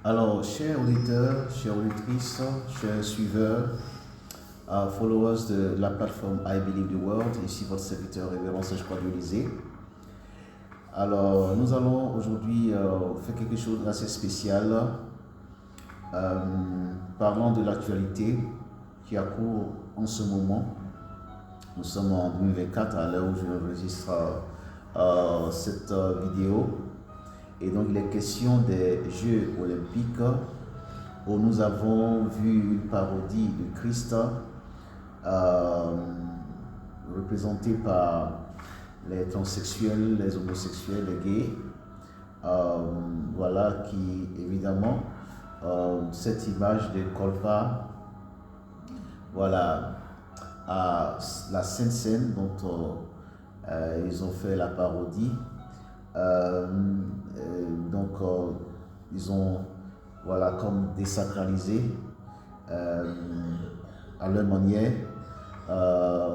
Alors, chers auditeurs, chères auditrices, chers suiveurs, followers de la plateforme I Believe the World, ici votre serviteur révérend Serge Dieu. Alors, nous allons aujourd'hui faire quelque chose d'assez spécial, parlant de l'actualité qui a cours en ce moment. Nous sommes en 2024 à l'heure où je enregistre cette vidéo. Et donc, il est question des Jeux olympiques où nous avons vu une parodie de Christ représentée par les transsexuels, les homosexuels, les gays. Voilà qui, évidemment, cette image ne colle pas, voilà, à la Sainte Seine dont ils ont fait la parodie. Ils ont voilà comme désacralisé à leur manière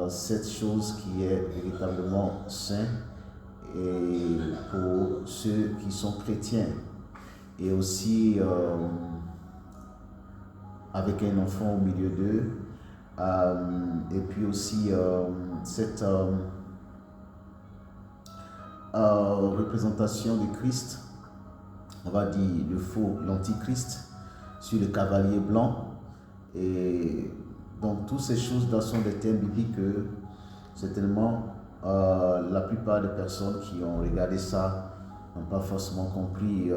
cette chose qui est véritablement sainte et pour ceux qui sont chrétiens et aussi avec un enfant au milieu d'eux et puis aussi cette représentation de Christ, on va dire le faux, l'antichrist sur le cavalier blanc. Et donc toutes ces choses-là sont des thèmes bibliques que certainement la plupart des personnes qui ont regardé ça n'ont pas forcément compris,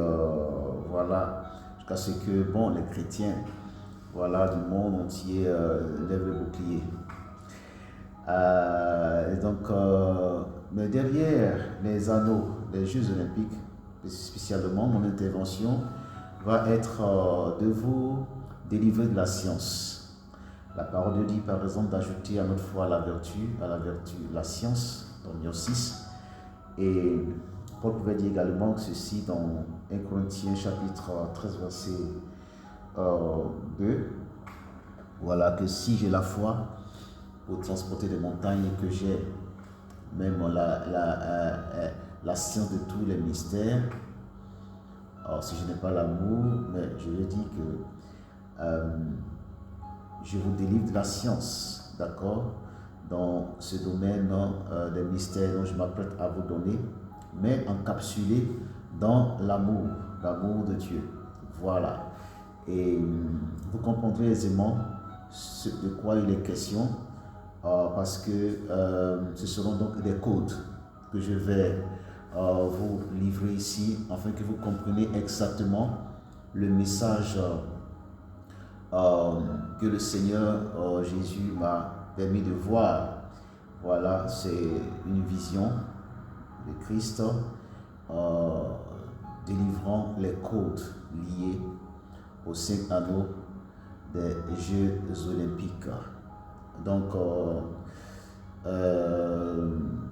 voilà, jusqu'à ce que les chrétiens, voilà, du monde entier lèvent le bouclier. Mais derrière les anneaux des Jeux olympiques, spécialement, mon intervention va être de vous délivrer de la science. La parole de Dieu dit par exemple d'ajouter à notre foi la vertu, la science, dans Lyon 6. Et Paul pouvait dire également ceci dans 1 Corinthiens chapitre 13 verset 2. Voilà que si j'ai la foi pour transporter des montagnes et que j'ai même la science de tous les mystères. Alors, si je n'ai pas l'amour, mais je veux dire que je vous délivre de la science, d'accord, dans ce domaine des mystères dont je m'apprête à vous donner, mais encapsulé dans l'amour de Dieu. Voilà. Et vous comprendrez aisément de quoi il est question. Parce que ce seront donc des codes que je vais vous livrer ici afin que vous compreniez exactement le message que le Seigneur Jésus m'a permis de voir. Voilà, c'est une vision de Christ délivrant les codes liés aux 5 anneaux des Jeux olympiques. Donc,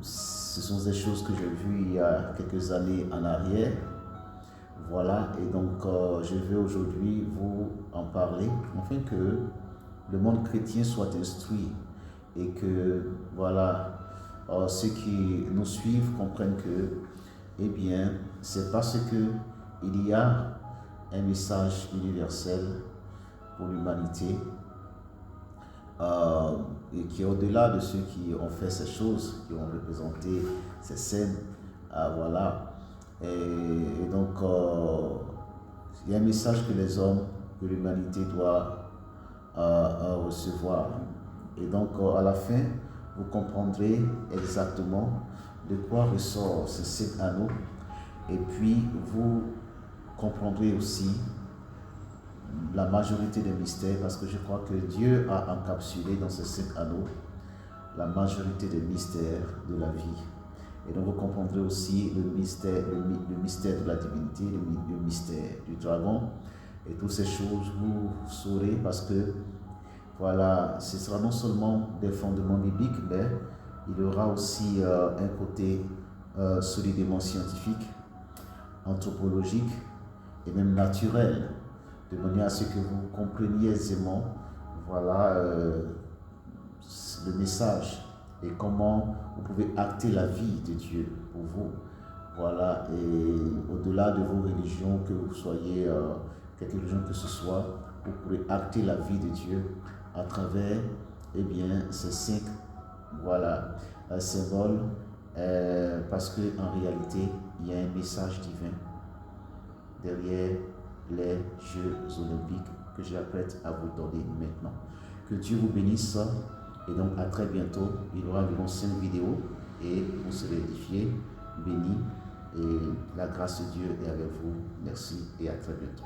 ce sont des choses que j'ai vues il y a quelques années en arrière. Voilà, et donc je vais aujourd'hui vous en parler, afin que le monde chrétien soit instruit et que, voilà, ceux qui nous suivent comprennent que, eh bien, c'est parce que il y a un message universel pour l'humanité, et qui est au-delà de ceux qui ont fait ces choses, qui ont représenté ces scènes, voilà. Et donc, il y a un message que les hommes, que l'humanité doit recevoir. Et donc, à la fin, vous comprendrez exactement de quoi ressort ces 5 anneaux. Et puis, vous comprendrez aussi la majorité des mystères, parce que je crois que Dieu a encapsulé dans ces 5 anneaux la majorité des mystères de la vie. Et donc vous comprendrez aussi le mystère de la divinité, le mystère du dragon, et toutes ces choses vous saurez, parce que voilà, ce sera non seulement des fondements bibliques, mais il y aura aussi un côté solidement scientifique, anthropologique et même naturel, de manière à ce que vous compreniez aisément, voilà, le message et comment vous pouvez acter la vie de Dieu pour vous. Voilà, et au-delà de vos religions, que vous soyez quelque religion que ce soit, vous pourrez acter la vie de Dieu à travers ces 5 symboles, parce qu'en réalité, il y a un message divin derrière les Jeux olympiques que j'apprête à vous donner maintenant. Que Dieu vous bénisse et donc à très bientôt. Il y aura environ 5 vidéos et vous serez édifiés, bénis et la grâce de Dieu est avec vous. Merci et à très bientôt.